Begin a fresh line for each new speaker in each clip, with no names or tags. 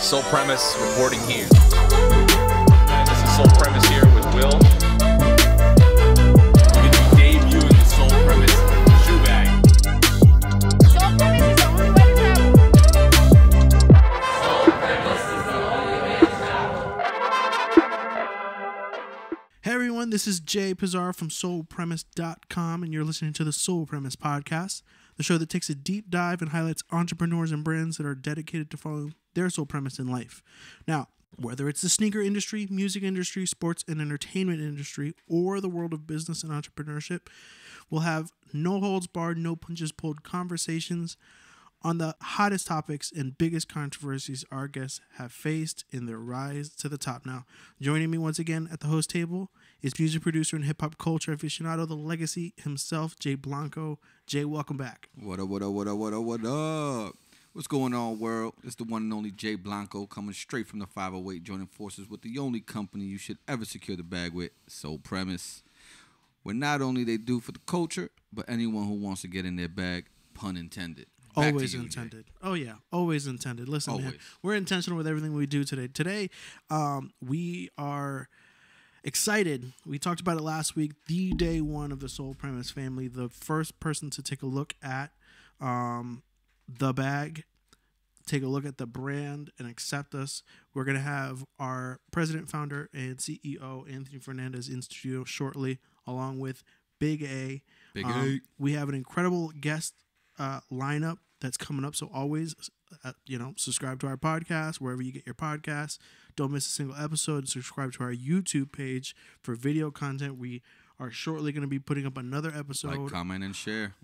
Soul Premise reporting here. And this is Soul Premise here with Will. We're going to be debuting the Soul Premise shoe bag.
Soul Premise is the only way to travel.
Hey everyone, this is Jay Pizarro from soulpremise.com, and you're listening to the Soul Premise Podcast, the show that takes a deep dive and highlights entrepreneurs and brands that are dedicated to following their soul premise in life. Now, whether it's the sneaker industry, music industry, sports and entertainment industry, or the world of business and entrepreneurship, we'll have no holds barred, no punches pulled conversations on the hottest topics and biggest controversies our guests have faced in their rise to the top. Now, joining me once again at the host table is music producer and hip-hop culture aficionado, the legacy himself, Jay Blanco. Jay, welcome back.
What up, what up, what up, what up, what up? What's going on, world? It's the one and only Jay Blanco coming straight from the 508, joining forces with the only company you should ever secure the bag with, Soul Premise. Where not only they do for the culture, but anyone who wants to get in their bag, pun intended. Back
Always
to you,
intended.
Jay.
Oh, yeah. Always intended. Listen, man,
Always.
we're intentional with everything we do today. Today, we are excited. We talked about it last week. The day one of the Soul Premise family, the first person to take a look at the bag, take a look at the brand, and accept us. We're going to have our president, founder, and CEO, Anthony Fernandez, in studio shortly, along with Big A.
Big A.
We have an incredible guest lineup that's coming up. So always, subscribe to our podcast wherever you get your podcasts. Don't miss a single episode. Subscribe to our YouTube page for video content. We are shortly going to be putting up another episode.
Like, comment, and share.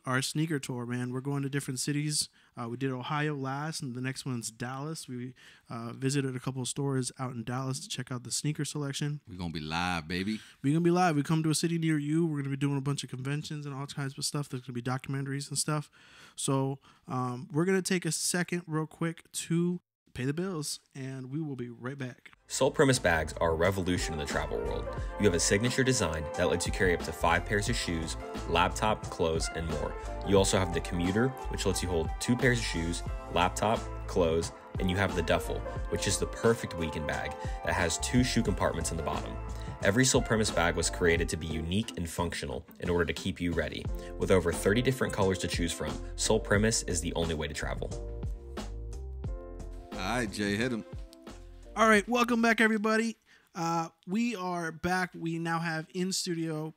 Our sneaker tour, man. We're going to different cities. We did Ohio last, and the next one's Dallas. We visited a couple of stores out in Dallas to check out the sneaker selection.
We're going to be live, baby.
We're going to be live. We come to a city near you. We're going to be doing a bunch of conventions and all kinds of stuff. There's going to be documentaries and stuff. So we're going to take a second real quick to pay the bills, and we will be right back.
Soul Premise bags are a revolution in the travel world. You have a signature design that lets you carry up to 5 pairs of shoes, laptop, clothes, and more. You also have the commuter, which lets you hold 2 pairs of shoes, laptop, clothes, and you have the duffel, which is the perfect weekend bag that has 2 shoe compartments in the bottom. Every Soul Premise bag was created to be unique and functional in order to keep you ready. With over 30 different colors to choose from, Soul Premise is the only way to travel.
All right, Jay, hit him.
All right, welcome back, everybody. We are back. We now have in studio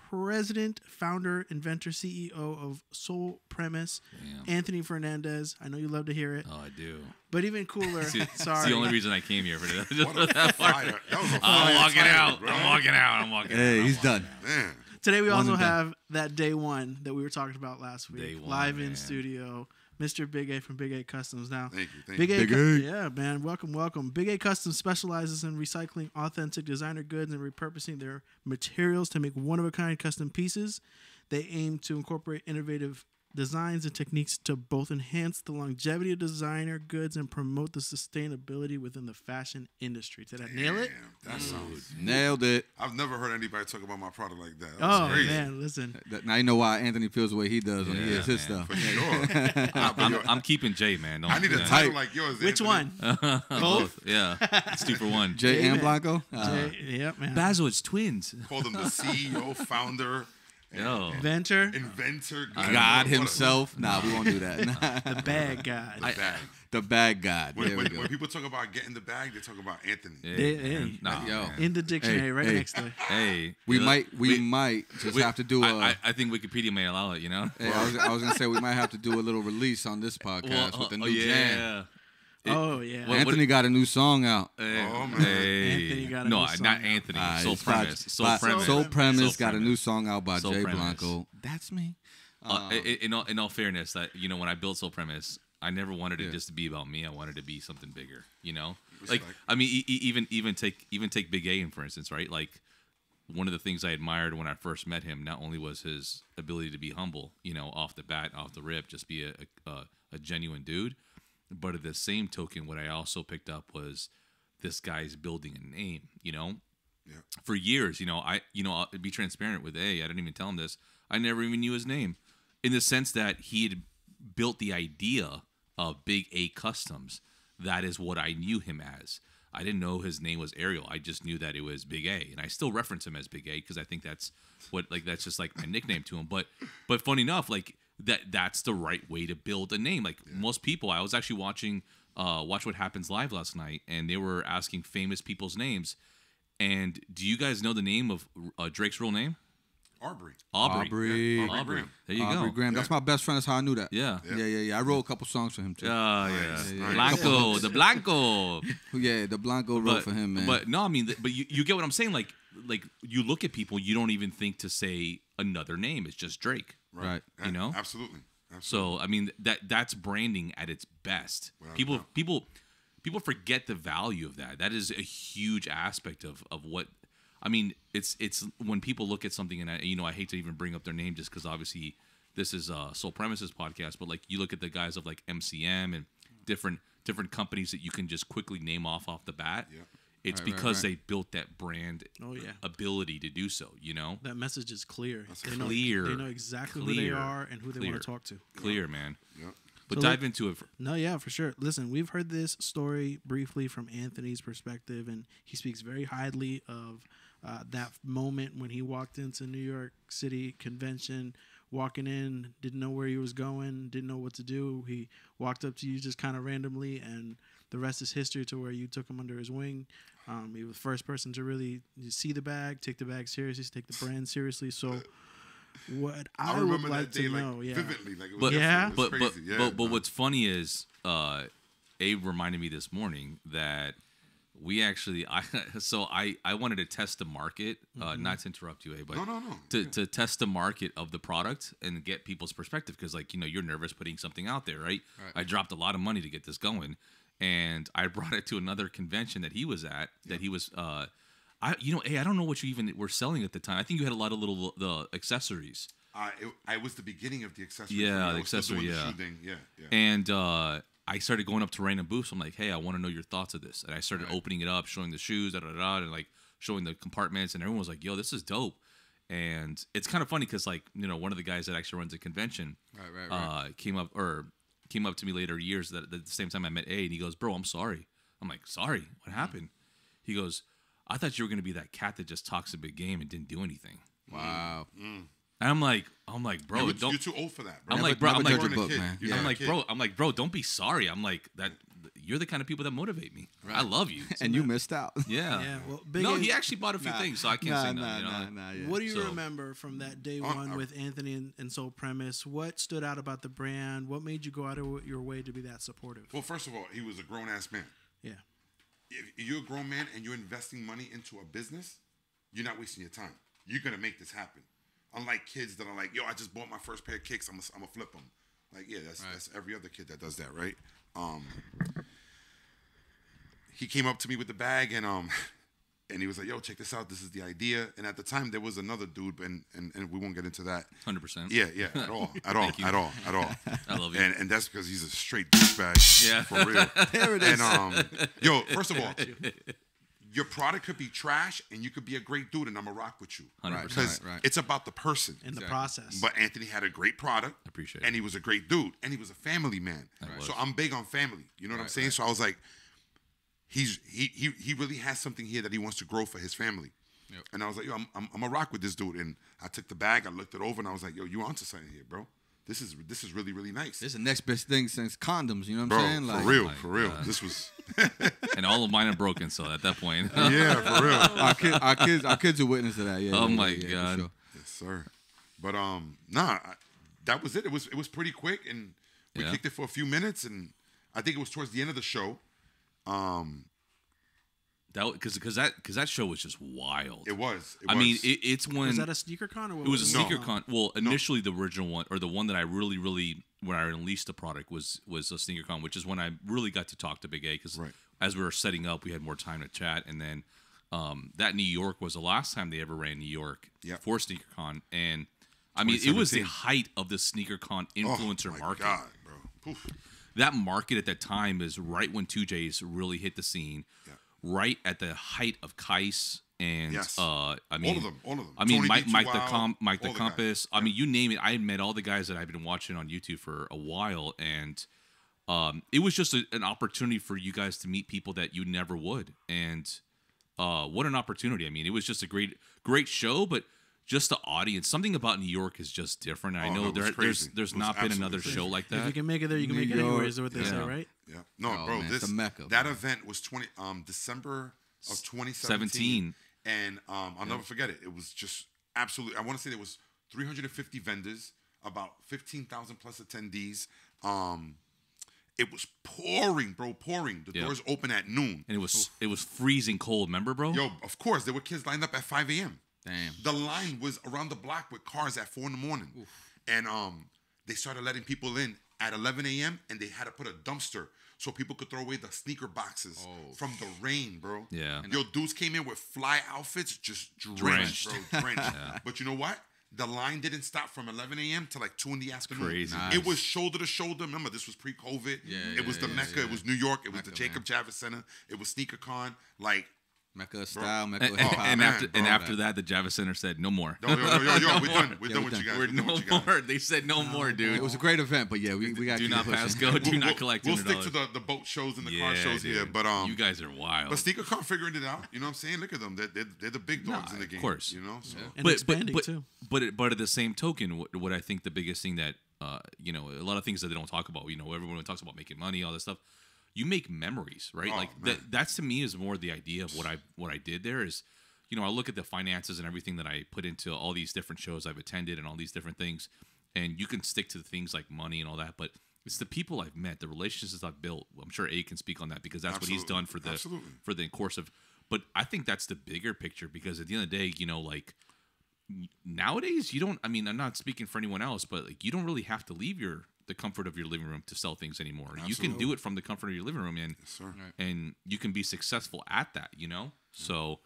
president, founder, inventor, CEO of Soul Premise, Anthony Fernandez. I know you love to hear it.
Oh, I do.
But even cooler, sorry.
It's the only reason I came here for this.
What a fire. That was a fire
I'm walking
title,
out.
bro.
I'm walking out. I'm walking out.
Hey, he's done.
Man.
Today we
One
also
and done.
have that day one that we were talking about last week.
Day one,
live in
man.
studio. Mr. Big A from Big A Customs. Now,
Thank you.
Big A,
Big A.
yeah, man, welcome. Big A Customs specializes in recycling authentic designer goods and repurposing their materials to make one-of-a-kind custom pieces. They aim to incorporate innovative designs and techniques to both enhance the longevity of designer goods and promote the sustainability within the fashion industry. Did I nail it?
Damn, that sounds...
Nailed it.
I've never heard anybody talk about my product like that.
Oh,
That's crazy.
man, listen.
Now you know why Anthony feels the way he does when he
Yeah,
hears his
man.
stuff.
For sure.
I'm keeping Jay, man.
I need a
yeah.
title like yours.
Which
Anthony.
one?
Both. Yeah. It's 2 for 1.
Jay
Jay,
and
man.
Blanco?
Yep, man.
Basil, it's twins.
Call them the CEO, founder,
Yo.
Inventor,
inventor.
God himself. Nah, we won't do that.
the bag guy.
The bag.
The bag god. There we
When,
go.
when people talk about getting the bag, they talk about Anthony.
Hey,
Nah,
yo.
man.
in the dictionary, right
hey.
next to it.
Hey.
We
you know,
might just have to do a.
I think Wikipedia may allow it, you know?
Hey, I was gonna say we might have to do a little release on this podcast with the new jam.
Oh, yeah.
What-
Anthony got a new song out.
Hey,
Oh, man.
hey.
Anthony got a
no,
new song
not
out.
Anthony. Soul
It's by-
Premise. Soul
by-
Premise.
Soul Premise
Soul
got a
Premise.
new song out by
Soul
Jay
Premise.
Blanco. That's me.
In all fairness, that when I built Soul Premise, I never wanted it just to be about me. I wanted it to be something bigger. Like I mean, even take Big A in, for instance, right? Like one of the things I admired when I first met him, not only was his ability to be humble, off the bat, off the rip, just be a genuine dude, but at the same token, what I also picked up was this guy's building a name.
Yeah.
For years, I'll be transparent with A. I didn't even tell him this. I never even knew his name, in the sense that he had built the idea of Big A Customs that is what I knew him as. I didn't know his name was Ariel. I just knew that it was Big A, and I still reference him as Big A because I think that's that's just like my nickname to him. But funny enough, like that's the right way to build a name. Like most people, I was actually watching Watch What Happens Live last night, and they were asking famous people's names. And do you guys know the name of Drake's real name?
Aubrey.
Aubrey.
Yeah, Aubrey Graham.
There you
Aubrey
go.
Graham. That's my best friend. That's how I knew that.
Yeah.
Yeah. I wrote a couple songs for him too.
Nice.
Blanco, the Blanco.
Yeah, the Blanco wrote for him, man.
But no, I mean, but you get what I'm saying. Like you look at people, you don't even think to say another name. It's just Drake,
right.
You know,
Absolutely.
So I mean, that's branding at its best. People forget the value of that. That is a huge aspect of what. I mean, it's when people look at something, and I hate to even bring up their name just because obviously this is Soul Premises podcast, but like you look at the guys of like MCM and different companies that you can just quickly name off the bat. Yeah. It's because they built that brand ability to do so, you know?
That message is clear. They know exactly who they are and who they want to talk to.
Clear, man.
Yeah.
But dive into it.
For sure. Listen, we've heard this story briefly from Anthony's perspective, and he speaks very highly of that moment when he walked into New York City convention, walking in, didn't know where he was going, didn't know what to do. He walked up to you just kind of randomly, and the rest is history to where you took him under his wing. He was the first person to really see the bag, take the bag seriously, take the brand seriously. So what I would
remember
like
that day,
to know,
vividly. Like, it
But
was crazy.
but what's funny is Abe reminded me this morning that we actually I wanted to test the market, not to interrupt you, Abe, but
No.
to test the market of the product and get people's perspective, because like you're nervous putting something out there, right? I dropped a lot of money to get this going, and I brought it to another convention that he was at. That he was I don't know what you even were selling at the time. I think you had a lot of the accessories.
I was the beginning of the accessories.
Yeah, the accessory. Yeah. And I started going up to random booths. I'm like, hey, I want to know your thoughts of this. And I started opening it up, showing the shoes, and like showing the compartments. And everyone was like, yo, this is dope. And it's kind of funny because like one of the guys that actually runs the convention came up to me later years that at the same time I met A, and he goes, bro, I'm sorry. I'm like, sorry, what happened? He goes, I thought you were gonna be that cat that just talks a big game and didn't do anything.
Wow.
And I'm like, bro,
you're
don't.
too old for that,
I'm
bro.
like, bro, I'm like, bro, don't be sorry. I'm like that. You're the kind of people that motivate me. Right. I love you,
and you missed out.
Yeah.
Well,
he actually bought a few things, so I can't say nothing.
Yeah.
What do you remember from that day one with Anthony and Soul Premise? What stood out about the brand? What made you go out of your way to be that supportive?
Well, first of all, he was a grown ass man.
Yeah.
If you're a grown man and you're investing money into a business, you're not wasting your time. You're gonna make this happen. Unlike kids that are like, yo, I just bought my first pair of kicks. I'm gonna flip them. Like, yeah, that's every other kid that does that, right? He came up to me with the bag and he was like, yo, check this out. This is the idea. And at the time there was another dude, and we won't get into that.
100%.
Yeah, at all.
I love you.
And that's because he's a straight douchebag.
Yeah.
For real. There it is. And yo, first of all, your product could be trash and you could be a great dude and I'm gonna rock with you.
100%.
Because it's about the person.
In the process.
But Anthony had a great product.
I appreciate it.
And he was a great dude. And he was a family man. So I'm big on family. You know what I'm saying? So I was like, he really has something here that he wants to grow for his family. Yep. And I was like, yo, I'm gonna rock with this dude. And I took the bag, I looked it over, and I was like, yo, you onto something here, bro. This is really, really nice.
This is the next best thing since condoms, you know what I'm saying?
Like, for real. This was
and all of mine are broken, so at that point.
Yeah, for real.
Our kids are witness to that, yeah.
Oh my God.
Sure.
Yes, sir. But that was it. It was pretty quick, and we kicked it for a few minutes, and I think it was towards the end of the show.
Because that show was just wild.
It was.
I mean, it's when
Was that a sneaker con? Or what
it was a
it?
sneaker con. Well, initially the original one, or the one that I really when I released the product was a sneaker con, which is when I really got to talk to Big A because as we were setting up, we had more time to chat, and then that New York was the last time they ever ran New York for sneaker con, and I mean it was the height of the sneaker con influencer market.
God, bro. Oof.
That market at that time is right when 2J's really hit the scene. Yeah. Right at the height of Kais and I mean
all of them.
I mean
Tony
Mike
the
Compass. I mean you name it. I met all the guys that I've been watching on YouTube for a while, and it was just an opportunity for you guys to meet people that you never would. And what an opportunity. I mean, it was just a great show, but just the audience. Something about New York is just different. I know
no, it was crazy.
there's
It was
not been
absolutely
another
crazy.
show like
If
that.
you can make it there, you can make it
New York.
anywhere, is what they say,
Yeah.
right?
Yeah. No,
Oh,
bro.
man, it's a mecca,
That
bro.
event was December of 2017.
17.
And I'll never forget it. It was just absolutely. I want to say there was 350 vendors, about 15,000 plus attendees. It was pouring, bro, pouring. The
Yeah.
doors open at noon.
And it was freezing cold. Remember, bro?
Yo, of course, there were kids lined up at 5 a.m.
Damn.
The line was around the block with cars at 4 in the morning. And they started letting people in at 11 a.m. and they had to put a dumpster so people could throw away the sneaker boxes from the rain, bro.
Yeah.
Yo, dudes came in with fly outfits, just drenched, bro, drenched. But you know what? The line didn't stop from 11 a.m. to like 2 in the afternoon.
Crazy.
Nice.
It was shoulder to shoulder. Remember, this was pre-COVID. It was the Mecca. It was New York. It was the
Mecca,
Jacob Javits Center. It was SneakerCon. Like,
Mecca style, Mecca
And,
hip hop.
and after
bro,
and after that, the Javits Center said no more.
yo, we're done. We're done
we're
with you guys.
We're
done
no
with you guys.
more. They said no more, dude.
It was a great event, but yeah, we got to
Do
keep
not
pushing.
pass go. Do not collect
We'll
$200.
stick to the boat shows and the car shows here.
dude.
But
you guys are wild.
but SneakerCon figuring it out. You know what I'm saying? Look at them. They're the big dogs in the game.
of course.
You know. So.
And expanding, too.
But at the same token, what I think the biggest thing that a lot of things that they don't talk about. Everyone talks about making money, all this stuff. You make memories, right?
Oh,
like
man.
that's to me is more the idea of what I did there is. I look at the finances and everything that I put into all these different shows I've attended and all these different things, and you can stick to the things like money and all that, but it's the people I've met, the relationships I've built. I'm sure A can speak on that because that's what he's done for the course of. But I think that's the bigger picture because at the end of the day, like nowadays you don't. I mean, I'm not speaking for anyone else, but like you don't really have to leave the comfort of your living room to sell things anymore.
Absolutely.
You can do it from the comfort of your living room, and you can be successful at that. So.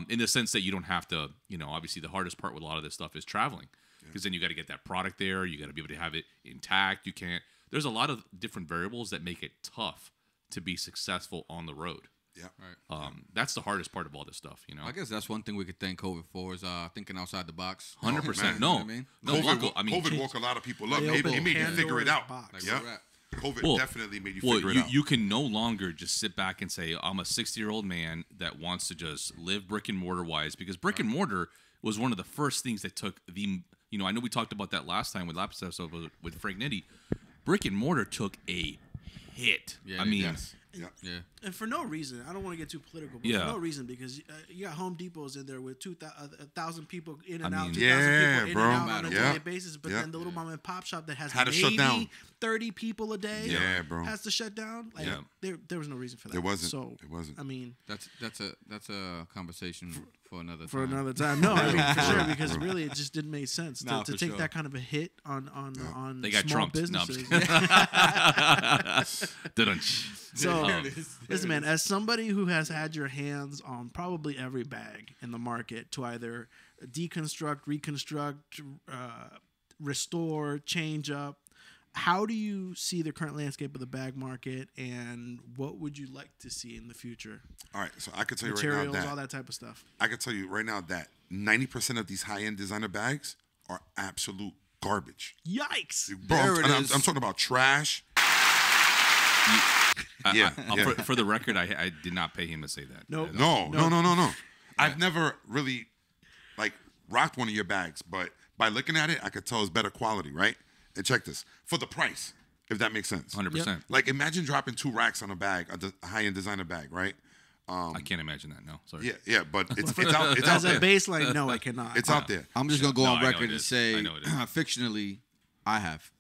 In the sense that you don't have to, obviously the hardest part with a lot of this stuff is traveling because then you got to get that product there. You got to be able to have it intact. You can't, there's a lot of different variables that make it tough to be successful on the road.
Yeah.
Right.
That's the hardest part of all this stuff,
I guess that's one thing we could thank COVID for is thinking outside the box.
100%.
man.
No,
You know what I mean?
no,
COVID,
Blanco, I mean,
COVID woke a lot of people up.
They
It
opened
made you figure it
Pandora's
out.
box.
Yeah.
Like rap.
COVID definitely made you figure it out.
You can no longer just sit back and say, I'm a 60-year-old man that wants to just live brick and mortar wise because brick and mortar was one of the first things that took I know we talked about that last time with last episode with Frank Nitti. Brick and mortar took a hit.
Yeah,
I mean,
Yes. Yeah.
Yeah.
And for no reason, I don't want to get too political, but
Yeah.
for no reason, because you got Home Depots in there with 1,000 people in and
I
out,
mean-
2,000
Yeah,
people in
bro.
and out on a
Yeah.
daily basis. But
Yeah.
then the little mom and pop shop that has
Had to shut
maybe
down.
30 people a day,
Yeah, bro.
has to shut down. Like
Yeah.
there was no reason for that.
There wasn't.
So
It wasn't.
I mean,
That's a conversation for another
for
time.
another time. No, I mean for sure, because really it just didn't make sense
Nah,
to
for
take
sure.
that kind of a hit on
They got
small
trumped. No, I'm
businesses.
Dun-dun.
So, listen, man, as somebody who has had your hands on probably every bag in the market to either deconstruct, reconstruct, restore, change up, how do you see the current landscape of the bag market, and what would you like to see in the future?
All right. So I can tell you
Materials,
right now
all
that
that type of stuff.
I can tell you right now that 90% of these high-end designer bags are absolute garbage.
Yikes!
Bro,
There it
I'm
is.
talking about trash.
For the record, I did not pay him to say that.
Nope.
No. I've never really rocked one of your bags, but by looking at it, I could tell it's better quality, right? And check this for the price, if that makes sense.
100%.
Like imagine dropping 2 racks on a bag, a high-end designer bag, right?
I can't imagine that. No, sorry.
Yeah, but it's out. It's out
As a
there.
baseline, no, I cannot.
It's out there.
I'm just gonna go
No,
on
I know
record
it
and
is.
say,
I know it is.
fictionally, I have.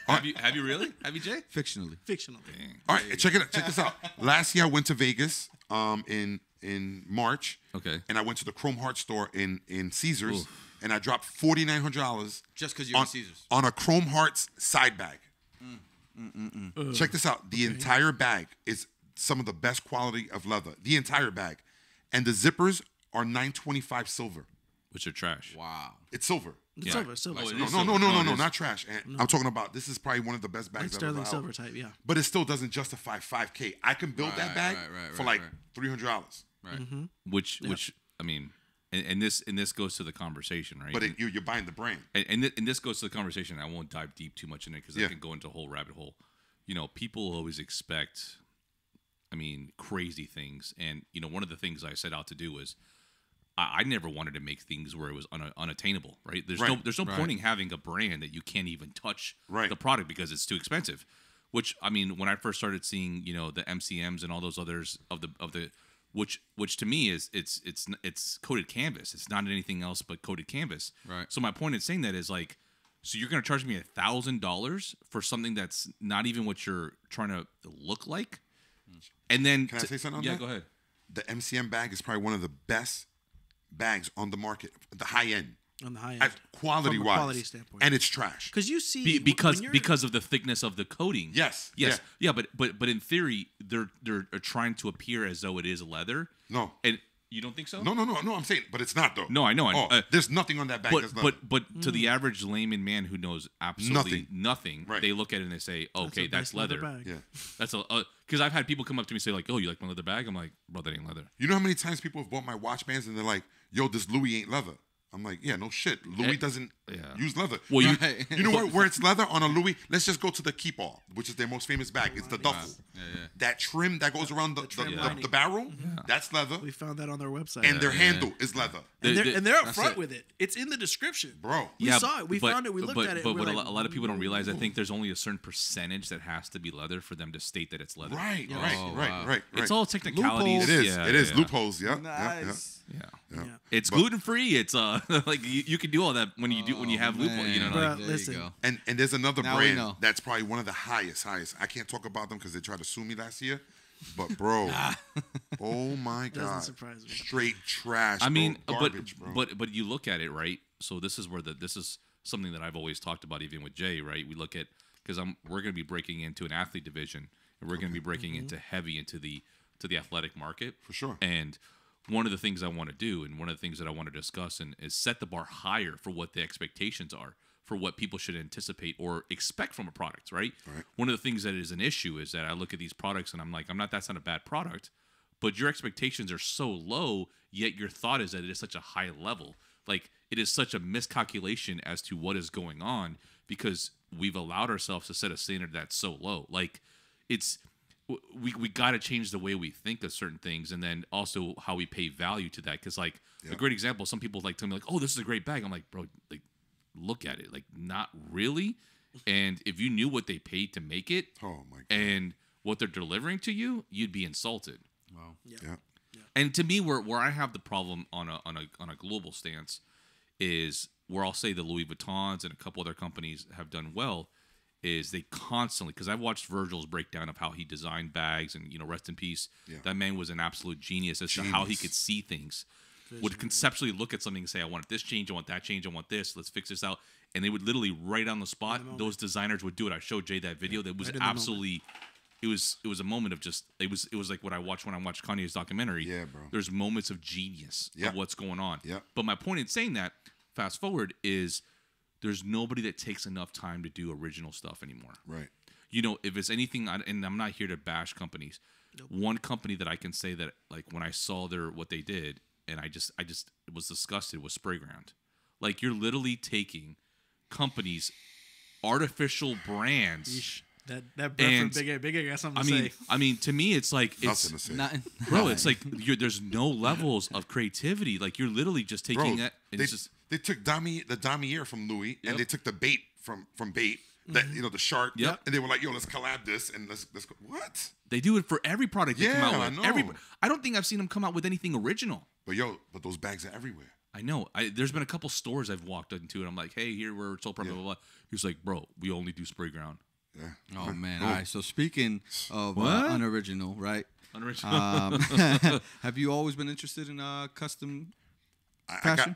Have you really? Have you, Jay?
Fictionally.
Fictional.
All right, check it out. Check this out. Last year I went to Vegas in March.
Okay.
And I went to the Chrome Heart store in Caesars, and I dropped $4,900
Just because you're in Caesars.
on a Chrome Hearts side bag. Check this out. The entire bag is some of the best quality of leather. The entire bag, and the zippers are $925 silver.
Which are trash.
Wow.
It's silver.
It's silver.
Oh, it
No,
is
no,
silver.
no,
it is.
not trash. And I'm talking about this is probably one of the best bags
Like
I've ever
sterling
held.
silver type, yeah.
But it still doesn't justify $5K. I can build that bag for $300.
Right.
Which I mean, and this goes to the conversation, right?
But you're buying the brand.
and this goes to the conversation. I won't dive deep too much in it because I
Yeah.
can go into a whole rabbit hole. people always expect, crazy things. And, one of the things I set out to do was I never wanted to make things where it was unattainable, right? There's no point in having a brand that you can't even touch the product because it's too expensive. Which, when I first started seeing, the MCMs and all those others of the which to me is it's coated canvas. It's not anything else but coated canvas.
Right.
So my point in saying that is like, so you're going to charge me $1,000 for something that's not even what you're trying to look like? And then
Can I say something on that?
Yeah, go ahead.
The MCM bag is probably one of the best bags on the market, the high end.
On the high end.
At quality
From a
wise.
quality standpoint.
And it's trash.
Because you see...
Because of the thickness of the coating.
Yes.
Yeah, but in theory, they're trying to appear as though it is leather.
No.
And you don't think so?
No, I'm saying, but it's not though.
No, I know.
There's nothing on that bag that's leather.
But to the average layman man who knows absolutely nothing,
Right.
they look at it and they say, okay, that's
a nice
leather.
bag.
Yeah.
That's because I've had people come up to me and say like, oh, you like my leather bag? I'm like, bro, that ain't leather.
You know how many times people have bought my watch bands and they're like, yo, this Louis ain't leather. I'm like, yeah, no shit. Louis doesn't use leather.
Well,
you know where it's leather on a Louis? Let's just go to the Keep All, which is their most famous bag. It's the duffel.
Yeah.
That trim that goes around the barrel, that's leather.
We found that on their website.
And their handle is leather.
And they're up
That's
front
it.
with it. It's in the description.
Bro.
We saw it. We found it. We looked at it.
But
and
what
we're like,
a lot of people don't realize, I think there's only a certain percentage that has to be leather for them to state that it's leather.
Right.
It's all technicalities.
It is.
Yeah,
it is.
yeah.
Loopholes. Yeah.
Nice.
Yeah. It's gluten free. It's like you can do all that when you have loophole. You know,
Bro,
like,
there
listen.
you go.
And there's another
Now we
brand
know.
that's probably one of the highest. I can't talk about them because they tried to sue me last year. But bro, oh my
Doesn't
god,
surprise me.
straight trash. Garbage, bro.
but you look at it, right? So this is where this is something that I've always talked about, even with Jay, right? We look at because we're going to be breaking into an athlete division, and we're going to be breaking into the athletic market
For sure.
And one of the things I want to do, and one of the things that I want to discuss, is set the bar higher for what the expectations are, for what people should anticipate or expect from a product, right? One of the things that is an issue is that I look at these products and I'm like, that's not a bad product, but your expectations are so low, yet your thought is that it is such a high level. Like, it is such a miscalculation as to what is going on because we've allowed ourselves to set a standard that's so low. Like, we got to change the way we think of certain things, and then also how we pay value to that. Because, like, a great example, some people like tell me, like, oh, this is a great bag. I'm like, bro, like, look at it. Like, not really. And if you knew what they paid to make it
Oh my god.
and what they're delivering to you, you'd be insulted.
Wow.
Yeah.
And to me, where I have the problem on a global stance is where I'll say the Louis Vuittons and a couple other companies have done well is they constantly, because I've watched Virgil's breakdown of how he designed bags and, rest in peace.
Yeah.
That man was an absolute genius as to how he could see things. Would conceptually look at something and say, I want this change, I want that change, I want this, let's fix this out. And they would literally right on the spot, those designers would do it. I showed Jay that video. That was
Right in the
absolutely, it was a moment of just, it was like what I watched when I watched Kanye's documentary.
Yeah, bro.
There's moments of genius
Yeah.
of what's going on.
Yeah.
But my point in saying that, fast forward, is there's nobody that takes enough time to do original stuff anymore.
Right.
If it's anything, and I'm not here to bash companies. One company that I can say that, like, when I saw what they did, and I just was disgusted, was Sprayground. Like, you're literally taking companies' artificial brands.
Yeesh. That brand from Big A got something to say.
I mean, to me, it's like
Nothing to say.
bro. It's like there's no levels of creativity. Like, you're literally just taking
Bro,
that. And it's just
they took the damier from Louis,
Yep.
and they took the bait from bait. That the shark.
Yep.
And they were like, yo, let's collab this and let's go. What?
they do it for every product they come
Yeah,
out
I
with.
know.
I don't think I've seen them come out with anything original.
But those bags are everywhere.
I know. There's been a couple stores I've walked into, and I'm like, hey, here we're Soul Prep, blah, blah, blah. He's like, bro, we only do Sprayground.
Yeah.
Oh man! All right. So speaking of unoriginal, right?
Unoriginal.
Have you always been interested in custom?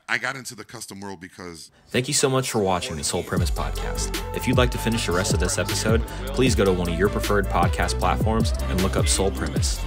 I got into the custom world because
Thank you so much for watching the Soul Premise Podcast. If you'd like to finish the rest of this episode, please go to one of your preferred podcast platforms and look up Soul Premise.